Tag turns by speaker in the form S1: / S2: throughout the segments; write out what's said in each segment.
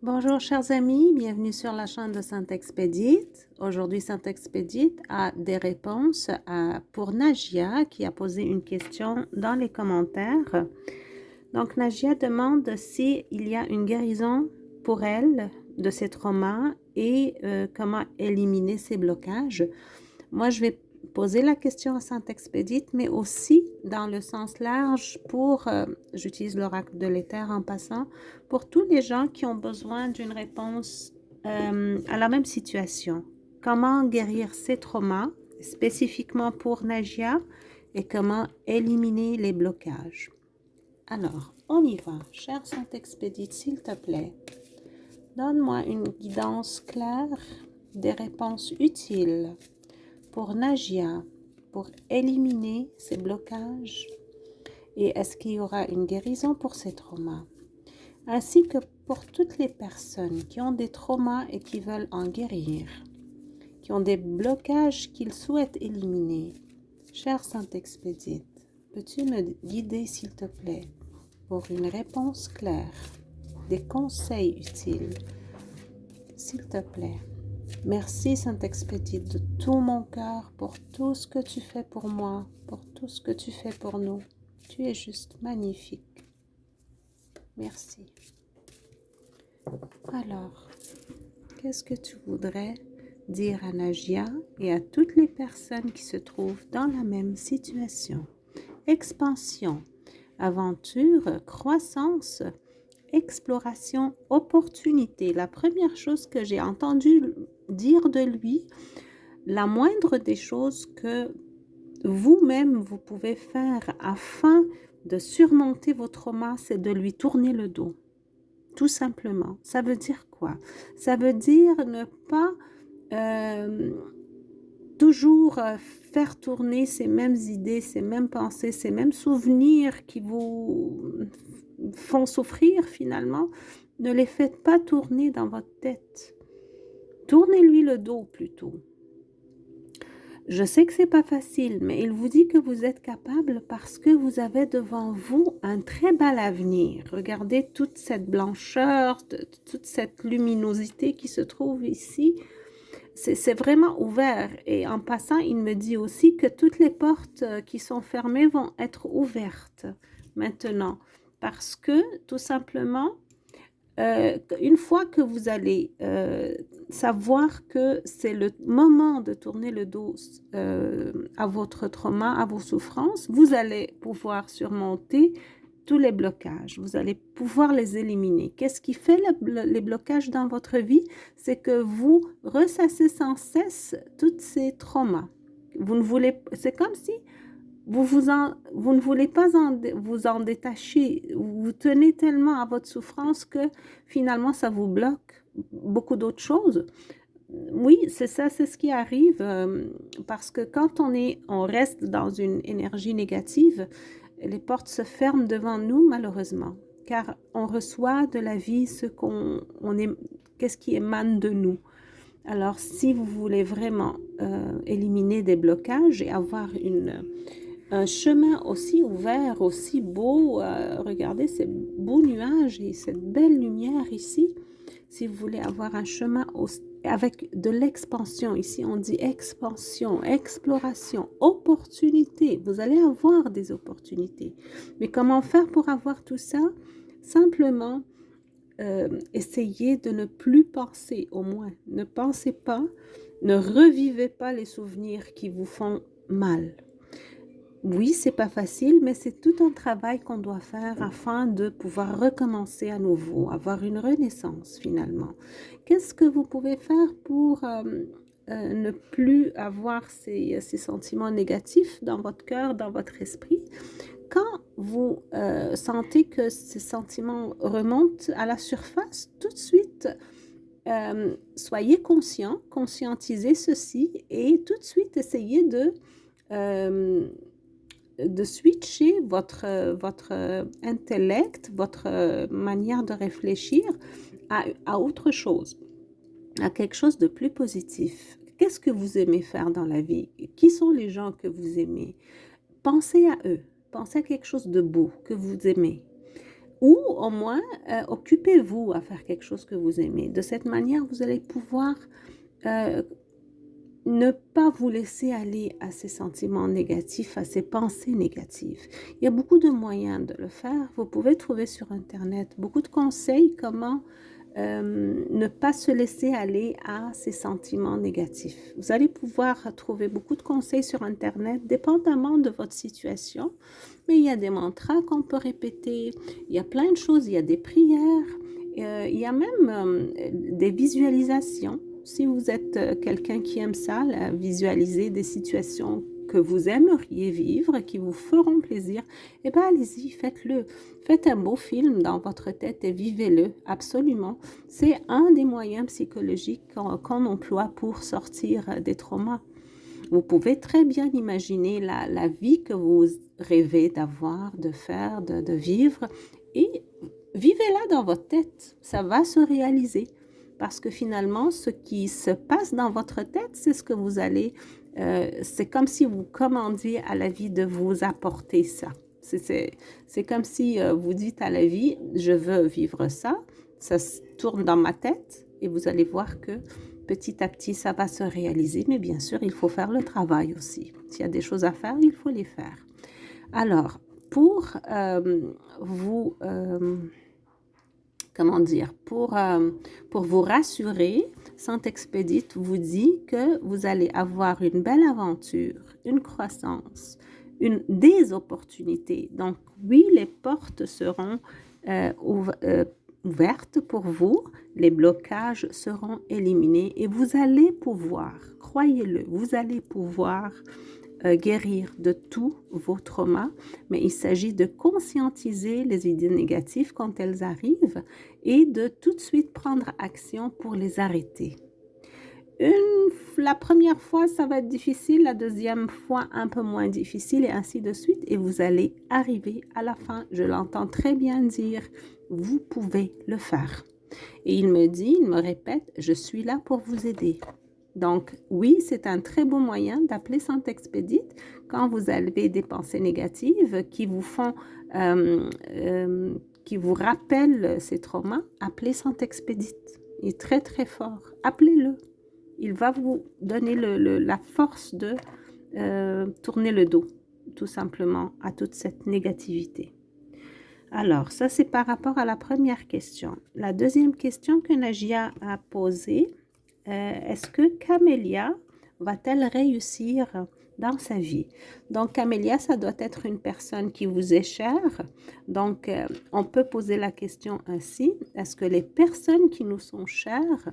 S1: Bonjour chers amis, bienvenue sur la chaîne de Sainte Expédite. Aujourd'hui, Sainte Expédite a des réponses pour Najia qui a posé une question dans les commentaires. Donc Najia demande s'il y a une guérison pour elle de ses traumas et comment éliminer ses blocages. Moi, je vais poser la question à Sainte Expédite, mais aussi dans le sens large j'utilise l'oracle de l'éther en passant, pour tous les gens qui ont besoin d'une réponse à la même situation. Comment guérir ces traumas, spécifiquement pour Najia, et comment éliminer les blocages. Alors, on y va. Chère Sainte Expédite, s'il te plaît, donne-moi une guidance claire, des réponses utiles pour Najia, pour éliminer ces blocages, et est-ce qu'il y aura une guérison pour ces traumas, ainsi que pour toutes les personnes qui ont des traumas et qui veulent en guérir, qui ont des blocages qu'ils souhaitent éliminer. Chère Sainte Expédite, peux-tu me guider s'il te plaît pour une réponse claire, des conseils utiles, s'il te plaît. Merci Sainte Expédite de tout mon cœur pour tout ce que tu fais pour moi, pour tout ce que tu fais pour nous. Tu es juste magnifique. Merci. Alors, qu'est-ce que tu voudrais dire à Najia et à toutes les personnes qui se trouvent dans la même situation? Expansion, aventure, croissance, exploration, opportunité. La première chose que j'ai entendu dire de lui, la moindre des choses que vous-même vous pouvez faire afin de surmonter vos traumas, c'est de lui tourner le dos. Tout simplement. Ça veut dire quoi? Ça veut dire ne pas toujours faire tourner ces mêmes idées, ces mêmes pensées, ces mêmes souvenirs qui vous font souffrir finalement. Ne les faites pas tourner dans votre tête. Tournez-lui le dos plutôt. Je sais que c'est pas facile, mais il vous dit que vous êtes capable parce que vous avez devant vous un très bel avenir. Regardez toute cette blancheur, toute cette luminosité qui se trouve ici. C'est vraiment ouvert. Et en passant, il me dit aussi que toutes les portes qui sont fermées vont être ouvertes maintenant. Parce que, tout simplement, une fois que vous allez savoir que c'est le moment de tourner le dos à votre trauma, à vos souffrances, vous allez pouvoir surmonter tous les blocages. Vous allez pouvoir les éliminer. Qu'est-ce qui fait les blocages dans votre vie? C'est que vous ressassez sans cesse tous ces traumas. C'est comme si vous ne voulez pas vous en détacher. Vous tenez tellement à votre souffrance que finalement, ça vous bloque beaucoup d'autres choses. Oui, c'est ça, c'est ce qui arrive parce que quand on reste dans une énergie négative, les portes se ferment devant nous, malheureusement, car on reçoit de la vie qu'est-ce qui émane de nous. Alors, si vous voulez vraiment éliminer des blocages et avoir un chemin aussi ouvert, aussi beau. Regardez ces beaux nuages et cette belle lumière ici. Si vous voulez avoir un chemin avec de l'expansion, ici on dit expansion, exploration, opportunité. Vous allez avoir des opportunités. Mais comment faire pour avoir tout ça? Simplement, essayez de ne plus penser, au moins. Ne pensez pas, ne revivez pas les souvenirs qui vous font mal. Oui, c'est pas facile, mais c'est tout un travail qu'on doit faire afin de pouvoir recommencer à nouveau, avoir une renaissance finalement. Qu'est-ce que vous pouvez faire pour ne plus avoir ces sentiments négatifs dans votre cœur, dans votre esprit? Quand vous sentez que ces sentiments remontent à la surface, tout de suite, soyez conscient, conscientisez ceci et tout de suite essayez de switcher votre intellect, votre manière de réfléchir à autre chose, à quelque chose de plus positif. Qu'est-ce que vous aimez faire dans la vie? Qui sont les gens que vous aimez? Pensez à eux. Pensez à quelque chose de beau que vous aimez. ou au moins occupez-vous à faire quelque chose que vous aimez. De cette manière, vous allez pouvoir euh, ne pas vous laisser aller à ces sentiments négatifs, à ces pensées négatives. Il y a beaucoup de moyens de le faire. Vous pouvez trouver sur Internet beaucoup de conseils comment ne pas se laisser aller à ces sentiments négatifs. Vous allez pouvoir trouver beaucoup de conseils sur Internet, dépendamment de votre situation. Mais il y a des mantras qu'on peut répéter, il y a plein de choses, il y a des prières, il y a même des visualisations. Si vous êtes quelqu'un qui aime ça, là, visualiser des situations que vous aimeriez vivre, qui vous feront plaisir, eh bien allez-y, faites-le. Faites un beau film dans votre tête et vivez-le, absolument. C'est un des moyens psychologiques qu'on emploie pour sortir des traumas. Vous pouvez très bien imaginer la vie que vous rêvez d'avoir, de faire, de vivre et vivez-la dans votre tête. Ça va se réaliser parce que finalement, ce qui se passe dans votre tête, c'est ce que vous allez... c'est comme si vous commandiez à la vie de vous apporter ça. C'est comme si vous dites à la vie, je veux vivre ça, ça se tourne dans ma tête et vous allez voir que petit à petit, ça va se réaliser. Mais bien sûr, il faut faire le travail aussi. S'il y a des choses à faire, il faut les faire. Alors, pour vous... comment dire, pour vous rassurer, Saint-Expédite vous dit que vous allez avoir une belle aventure, une croissance, des opportunités. Donc, oui, les portes seront ouvertes pour vous, les blocages seront éliminés et vous allez pouvoir, croyez-le, vous allez pouvoir guérir de tous vos traumas, mais il s'agit de conscientiser les idées négatives quand elles arrivent et de tout de suite prendre action pour les arrêter. La première fois, ça va être difficile, la deuxième fois, un peu moins difficile et ainsi de suite. Et vous allez arriver à la fin, je l'entends très bien dire, vous pouvez le faire. Et il me répète, je suis là pour vous aider. Donc, oui, c'est un très beau moyen d'appeler Saint-Expédite quand vous avez des pensées négatives qui vous font, qui vous rappellent ces traumas. Appelez Saint-Expédite. Il est très, très fort. Appelez-le. Il va vous donner la force de tourner le dos, tout simplement, à toute cette négativité. Alors, ça, c'est par rapport à la première question. La deuxième question que Najia a posée, est-ce que Camélia va-t-elle réussir dans sa vie? Donc, Camélia, ça doit être une personne qui vous est chère. Donc, on peut poser la question ainsi, est-ce que les personnes qui nous sont chères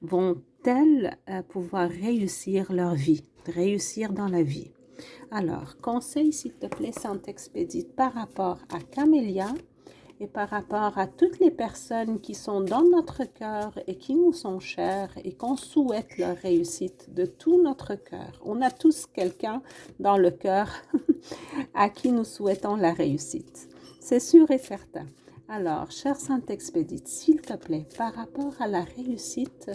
S1: vont-elles pouvoir réussir leur vie, réussir dans la vie? Alors, conseil, s'il te plaît, Saint-Expédite, par rapport à Camélia et par rapport à toutes les personnes qui sont dans notre cœur et qui nous sont chères et qu'on souhaite leur réussite de tout notre cœur. On a tous quelqu'un dans le cœur à qui nous souhaitons la réussite. C'est sûr et certain. Alors, cher Saint-Expédite, s'il te plaît, par rapport à la réussite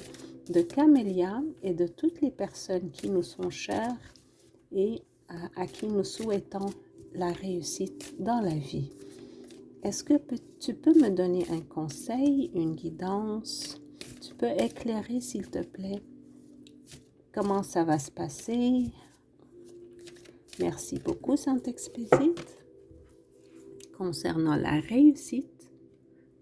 S1: de Camélia et de toutes les personnes qui nous sont chères et à qui nous souhaitons la réussite dans la vie. Est-ce que tu peux me donner un conseil, une guidance? Tu peux éclairer, s'il te plaît, comment ça va se passer? Merci beaucoup, Saint-Expédite. Concernant la réussite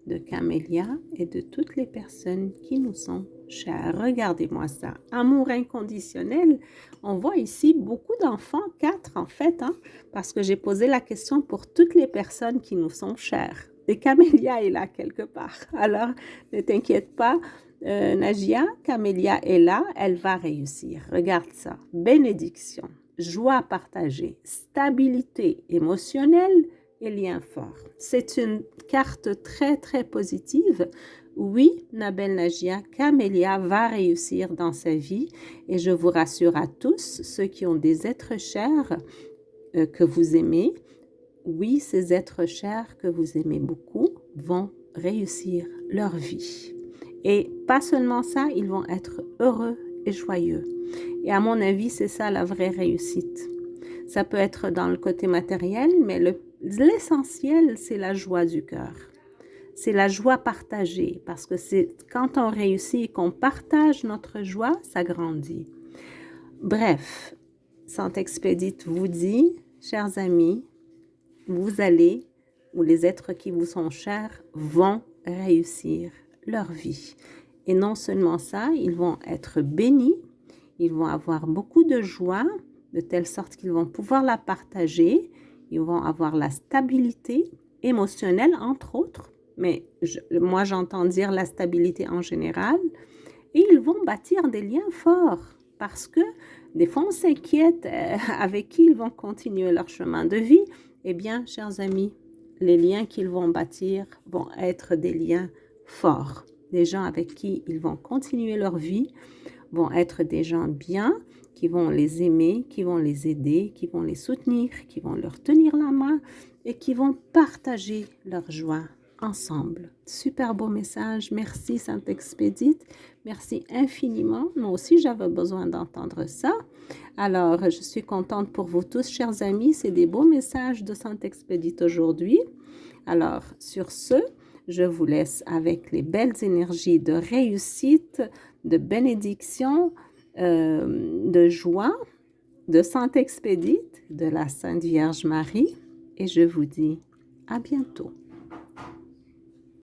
S1: de Camélia et de toutes les personnes qui nous sont chères. Regardez-moi ça. Amour inconditionnel. On voit ici beaucoup d'enfants, 4 en fait, hein, parce que j'ai posé la question pour toutes les personnes qui nous sont chères. Et Camélia est là quelque part. Alors, ne t'inquiète pas, Najia, Camélia est là, elle va réussir. Regarde ça. Bénédiction, joie partagée, stabilité émotionnelle, et lien fort. C'est une carte très, très positive. Oui, Nabel Najia, Camélia va réussir dans sa vie et je vous rassure à tous, ceux qui ont des êtres chers que vous aimez, oui, ces êtres chers que vous aimez beaucoup vont réussir leur vie. Et pas seulement ça, ils vont être heureux et joyeux. Et à mon avis, c'est ça la vraie réussite. Ça peut être dans le côté matériel, mais l'essentiel, c'est la joie du cœur. c'est la joie partagée, parce que c'est quand on réussit et qu'on partage notre joie, ça grandit. Bref, Saint-Expédite vous dit, chers amis, vous allez, ou les êtres qui vous sont chers, vont réussir leur vie. Et non seulement ça, ils vont être bénis, ils vont avoir beaucoup de joie, de telle sorte qu'ils vont pouvoir la partager, ils vont avoir la stabilité émotionnelle, entre autres, mais moi j'entends dire la stabilité en général, et ils vont bâtir des liens forts, parce que des fois on s'inquiète avec qui ils vont continuer leur chemin de vie. Eh bien, chers amis, les liens qu'ils vont bâtir vont être des liens forts. Des gens avec qui ils vont continuer leur vie vont être des gens bien, qui vont les aimer, qui vont les aider, qui vont les soutenir, qui vont leur tenir la main et qui vont partager leur joie ensemble. Super beau message. Merci Saint-Expédite. Merci infiniment. Moi aussi, j'avais besoin d'entendre ça. Alors, je suis contente pour vous tous, chers amis. C'est des beaux messages de Saint-Expédite aujourd'hui. Alors, sur ce, je vous laisse avec les belles énergies de réussite, de bénédiction, de joie de Saint-Expédite, de la Sainte Vierge Marie. Et je vous dis à bientôt.